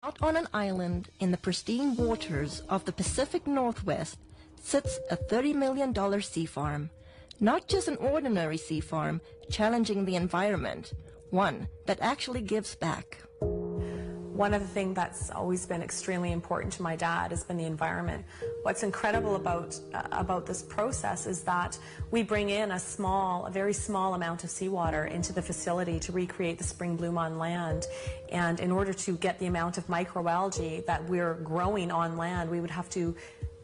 Out on an island in the pristine waters of the Pacific Northwest sits a $30 million sea farm. Not just an ordinary sea farm challenging the environment, one that actually gives back. One of the things that's always been extremely important to my dad has been the environment. What's incredible about this process is that we bring in a very small amount of seawater into the facility to recreate the spring bloom on land. And in order to get the amount of microalgae that we're growing on land, we would have to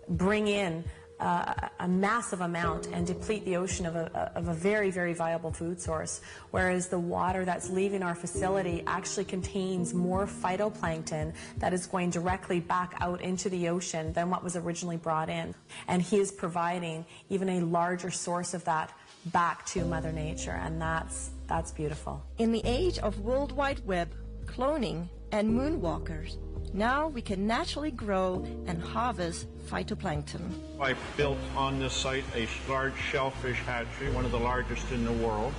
bring in a massive amount and deplete the ocean of a very, very viable food source, whereas the water that's leaving our facility actually contains more phytoplankton that is going directly back out into the ocean than what was originally brought in. And he is providing even a larger source of that back to Mother Nature, and that's beautiful. In the age of World Wide Web, cloning, and moonwalkers, now we can naturally grow and harvest phytoplankton. I built on this site a large shellfish hatchery, one of the largest in the world.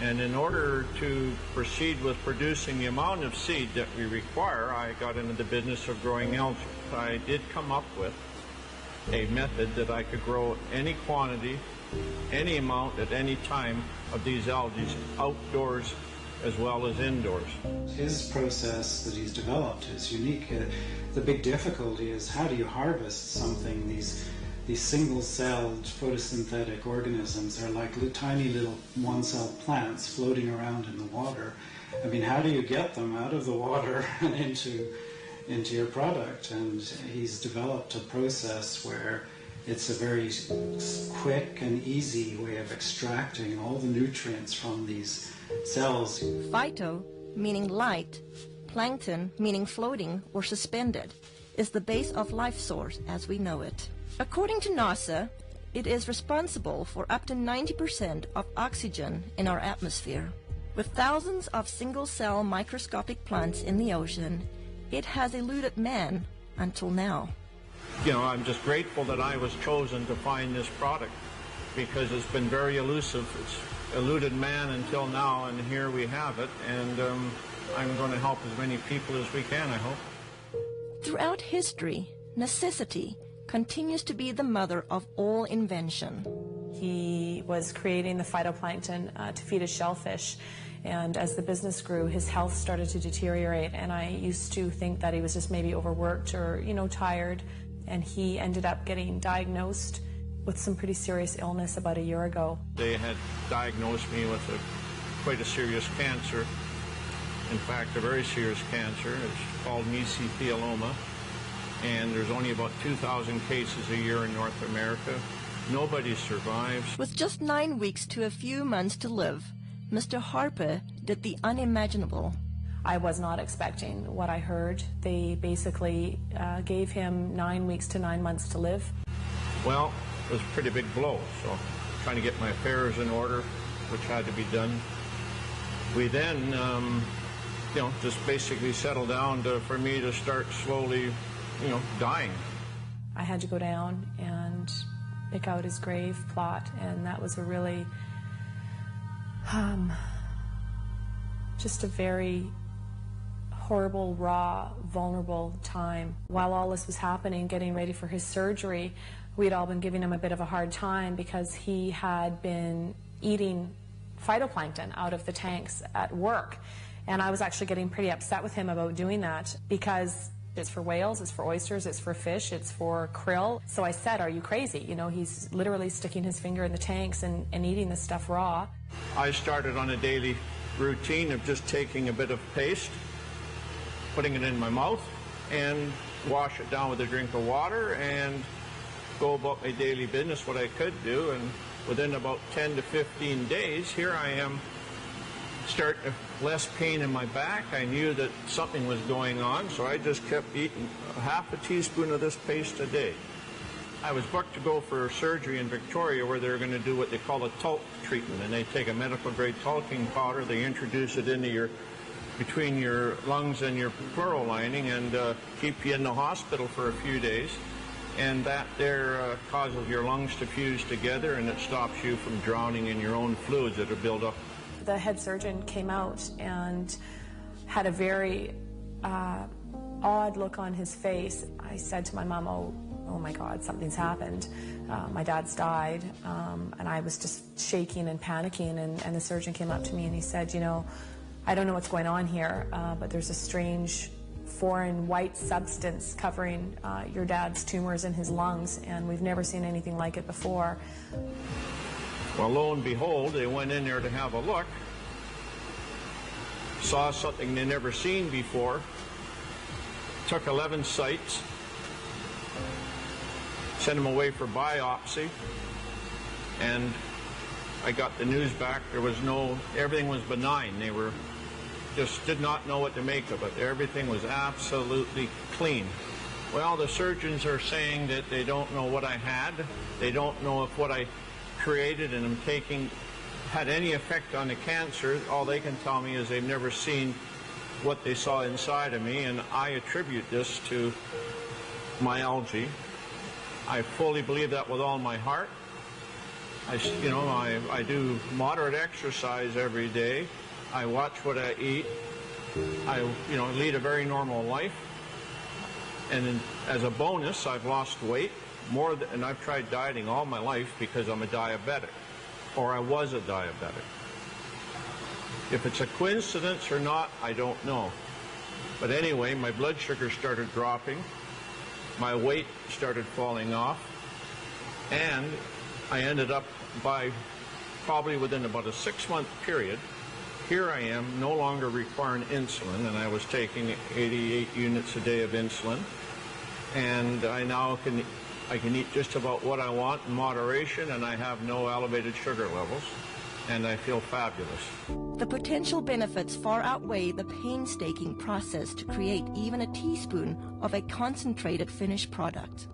And in order to proceed with producing the amount of seed that we require, I got into the business of growing algae. I did come up with a method that I could grow any quantity, any amount at any time of these algae outdoors as well as indoors. His process that he's developed is unique. The big difficulty is how do you harvest something? These single-celled photosynthetic organisms are like tiny little one-cell plants floating around in the water. I mean, how do you get them out of the water and into your product? And he's developed a process where it's a very quick and easy way of extracting all the nutrients from these cells. Phyto, meaning light, plankton, meaning floating or suspended, is the base of life source as we know it. According to NASA, it is responsible for up to 90% of oxygen in our atmosphere. With thousands of single-cell microscopic plants in the ocean, it has eluded man until now. You know, I'm just grateful that I was chosen to find this product because it's been very elusive. It's eluded man until now, and here we have it, and I'm going to help as many people as we can, I hope. Throughout history, necessity continues to be the mother of all invention. He was creating the phytoplankton to feed his shellfish, and as the business grew, his health started to deteriorate, and I used to think that he was just maybe overworked or, tired, and he ended up getting diagnosed with some pretty serious illness about a year ago. They had diagnosed me with quite a serious cancer. In fact, a very serious cancer. It's called mesothelioma, and there's only about 2,000 cases a year in North America. Nobody survives. With just 9 weeks to a few months to live, Mr. Harper did the unimaginable. I was not expecting what I heard. They basically gave him 9 weeks to 9 months to live. Well, it was a pretty big blow, so trying to get my affairs in order, which had to be done. We then, just basically settled down for me to start slowly, dying. I had to go down and pick out his grave plot, and that was a really, just a very horrible, raw, vulnerable time. While all this was happening, getting ready for his surgery, we'd all been giving him a bit of a hard time because he had been eating phytoplankton out of the tanks at work. And I was actually getting pretty upset with him about doing that because it's for whales, it's for oysters, it's for fish, it's for krill. So I said, are you crazy? He's literally sticking his finger in the tanks and eating this stuff raw. I started on a daily routine of just taking a bit of paste, putting it in my mouth, and wash it down with a drink of water and go about my daily business, what I could do. And within about 10 to 15 days, here I am, starting less pain in my back. I knew that something was going on, so I just kept eating half a teaspoon of this paste a day. I was booked to go for surgery in Victoria where they're going to do what they call a talc treatment, and they take a medical-grade talking powder, they introduce it into between your lungs and your pleural lining and keep you in the hospital for a few days. And that there causes your lungs to fuse together, and it stops you from drowning in your own fluids that are built up. The head surgeon came out and had a very odd look on his face. I said to my mom, oh my God, something's happened. My dad's died. And I was just shaking and panicking, and the surgeon came up to me and he said, you know, I don't know what's going on here, but there's a strange foreign white substance covering your dad's tumors in his lungs, and we've never seen anything like it before. Well, lo and behold, they went in there to have a look, saw something they'd never seen before, took 11 sites, sent them away for biopsy, and I got the news back. There was everything was benign. They just did not know what to make of it. Everything was absolutely clean. Well, the surgeons are saying that they don't know what I had. They don't know if what I created and am taking had any effect on the cancer. All they can tell me is they've never seen what they saw inside of me, and I attribute this to my algae. I fully believe that with all my heart. I do moderate exercise every day. I watch what I eat. I lead a very normal life. And as a bonus, I've lost weight and I've tried dieting all my life because I'm a diabetic, or I was a diabetic. If it's a coincidence or not, I don't know. But anyway, my blood sugar started dropping, my weight started falling off, and I ended up probably within about a 6-month period, here I am no longer requiring insulin, and I was taking 88 units a day of insulin, and I now can eat just about what I want in moderation, and I have no elevated sugar levels, and I feel fabulous. The potential benefits far outweigh the painstaking process to create even a teaspoon of a concentrated finished product.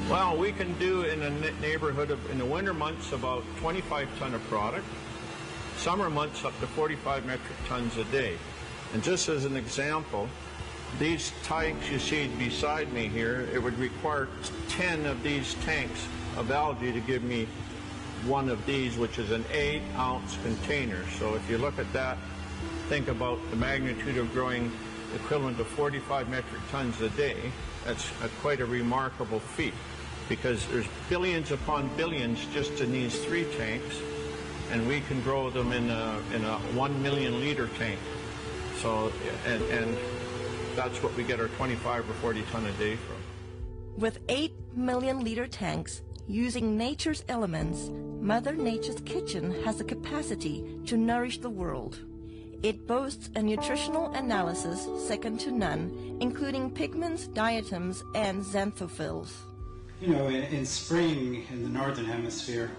Well, we can do in a neighborhood of, in the winter months, about 25 ton of product. Summer months up to 45 metric tons a day. And just as an example, these tanks you see beside me here, it would require 10 of these tanks of algae to give me one of these, which is an 8-ounce container. So if you look at that, think about the magnitude of growing equivalent to 45 metric tons a day. That's quite a remarkable feat, because there's billions upon billions just in these 3 tanks, and we can grow them in a 1 million liter tank. So, and that's what we get our 25 or 40 ton a day from. With 8 million liter tanks, using nature's elements, Mother Nature's kitchen has the capacity to nourish the world. It boasts a nutritional analysis second to none, including pigments, diatoms, and xanthophylls. You know, in spring in the northern hemisphere,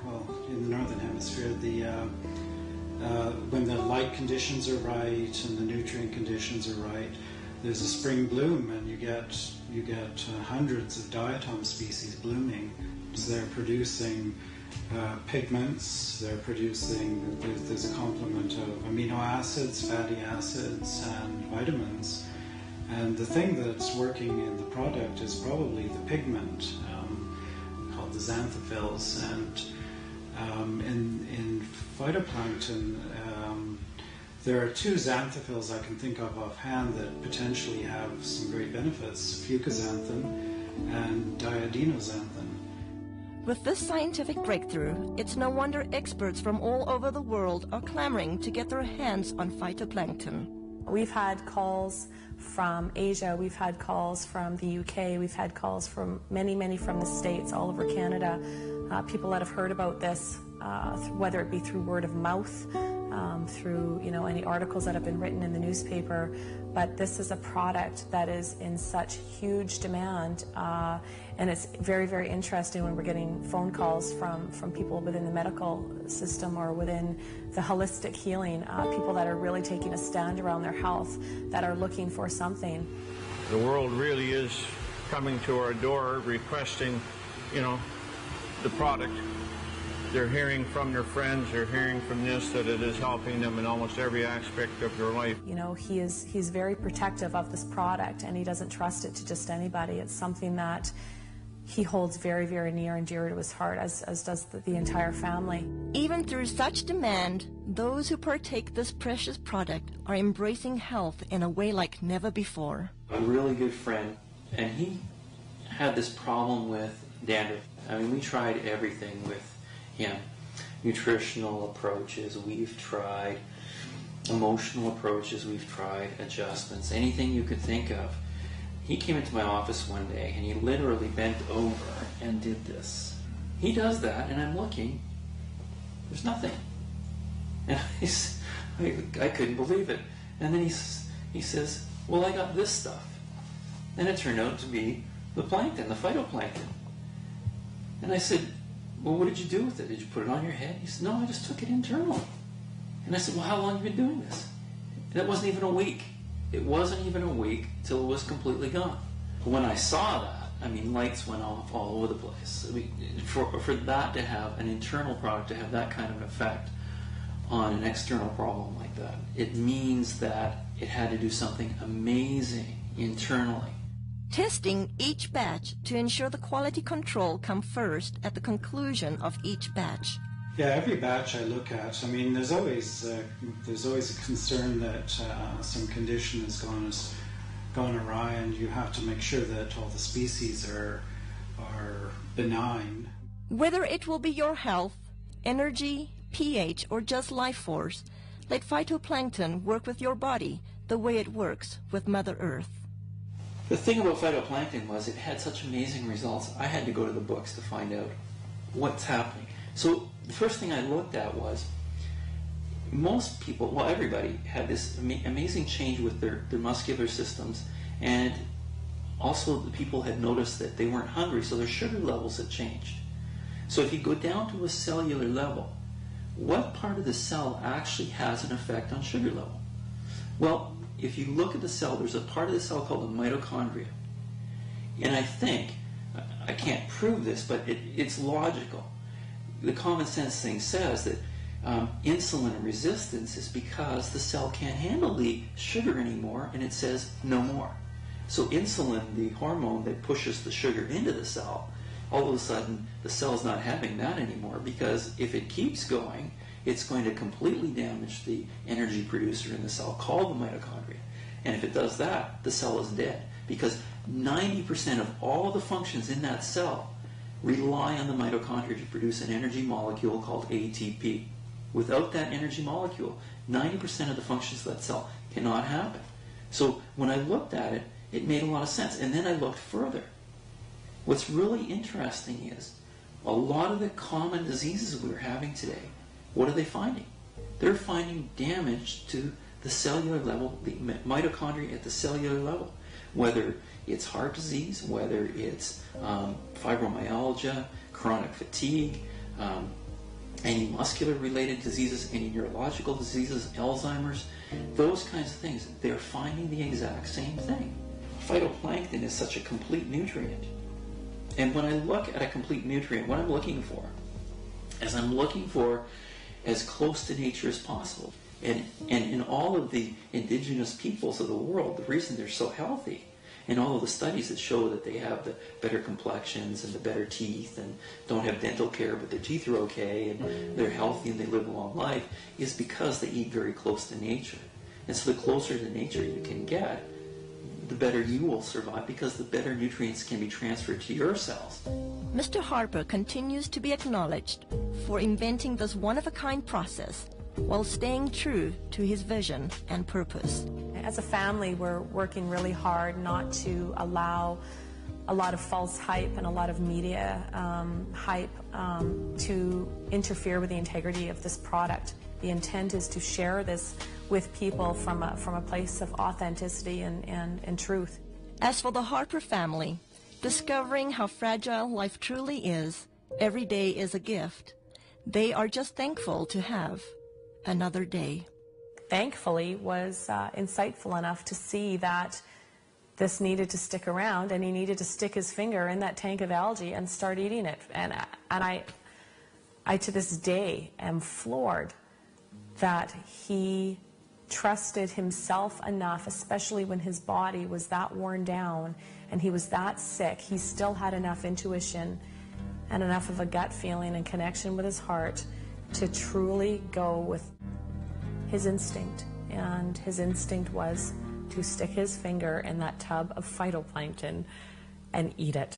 when the light conditions are right and the nutrient conditions are right, there's a spring bloom, and you get hundreds of diatom species blooming. So they're producing pigments, there's a complement of amino acids, fatty acids, and vitamins. And the thing that's working in the product is probably the pigment, called the xanthophylls. And in phytoplankton, there are 2 xanthophylls I can think of offhand that potentially have some great benefits: fucoxanthin and diadinoxanthin. With this scientific breakthrough, it's no wonder experts from all over the world are clamoring to get their hands on phytoplankton. We've had calls from Asia, we've had calls from the UK, we've had calls from many from the States, all over Canada. People that have heard about this, whether it be through word of mouth, through any articles that have been written in the newspaper. But this is a product that is in such huge demand, and it's very interesting when we're getting phone calls from people within the medical system or within the holistic healing, people that are really taking a stand around their health, that are looking for something. The world really is coming to our door requesting, the product. They're hearing from their friends, they're hearing from this, that it is helping them in almost every aspect of their life. He's very protective of this product, and he doesn't trust it to just anybody. It's something that he holds very near and dear to his heart, as does the entire family. Even through such demand, those who partake this precious product are embracing health in a way like never before. A really good friend, and he had this problem with dandruff. I mean, we tried everything with him. Nutritional approaches, we've tried. Emotional approaches, we've tried. Adjustments, anything you could think of. He came into my office one day, and he literally bent over and did this. He does that, and I'm looking. There's nothing. And I couldn't believe it. And then he says, well, I got this stuff. And it turned out to be the plankton, the phytoplankton. And I said, well, what did you do with it? Did you put it on your head? He said, no, I just took it internally. And I said, well, how long have you been doing this? And it wasn't even a week. It wasn't even a week till it was completely gone. When I saw that, I mean, lights went off all over the place. I mean, for that to have an internal product, to have that kind of effect on an external problem like that, it means that it had to do something amazing internally. Testing each batch to ensure the quality control come first at the conclusion of each batch. Yeah, every batch I look at, I mean, there's always a concern that some condition has gone awry, and you have to make sure that all the species are benign. Whether it will be your health, energy, pH, or just life force, let phytoplankton work with your body the way it works with Mother Earth. The thing about phytoplankton was it had such amazing results. I had to go to the books to find out what's happening. So the first thing I looked at was most people, well, everybody had this amazing change with their muscular systems, and also the people had noticed that they weren't hungry, so their sugar levels had changed. So if you go down to a cellular level, what part of the cell actually has an effect on sugar level? Well, if you look at the cell, there's a part of the cell called the mitochondria. And I think, I can't prove this, but it's logical. The common sense thing says that insulin resistance is because the cell can't handle the sugar anymore, and it says no more. So insulin, the hormone that pushes the sugar into the cell, all of a sudden the cell's not having that anymore, because if it keeps going, it's going to completely damage the energy producer in the cell called the mitochondria. And if it does that, the cell is dead, because 90% of all the functions in that cell rely on the mitochondria to produce an energy molecule called ATP. Without that energy molecule, 90% of the functions of that cell cannot happen. So when I looked at it, it made a lot of sense. And then I looked further. What's really interesting is a lot of the common diseases we're having today, what are they finding? They're finding damage to the cellular level, the mitochondria at the cellular level, whether it's heart disease, whether it's fibromyalgia, chronic fatigue, any muscular-related diseases, any neurological diseases, Alzheimer's, those kinds of things. They're finding the exact same thing. Phytoplankton is such a complete nutrient. And when I look at a complete nutrient, what I'm looking for is I'm looking for as close to nature as possible. And in all of the indigenous peoples of the world, the reason they're so healthy, and all of the studies that show that they have the better complexions and the better teeth and don't have dental care but their teeth are okay and they're healthy and they live a long life, is because they eat very close to nature. And so the closer to nature you can get, the better you will survive, because the better nutrients can be transferred to your cells. Mr. Harper continues to be acknowledged for inventing this one-of-a-kind process while staying true to his vision and purpose. As a family, we're working really hard not to allow a lot of false hype and a lot of media hype to interfere with the integrity of this product. The intent is to share this with people from a place of authenticity and truth. As for the Harper family, discovering how fragile life truly is, every day is a gift. They are just thankful to have another day. Thankfully was insightful enough to see that this needed to stick around, and he needed to stick his finger in that tank of algae and start eating it. And I to this day am floored that he trusted himself enough, especially when his body was that worn down and he was that sick. He still had enough intuition and enough of a gut feeling and connection with his heart to truly go with his instinct. And his instinct was to stick his finger in that tub of phytoplankton and eat it.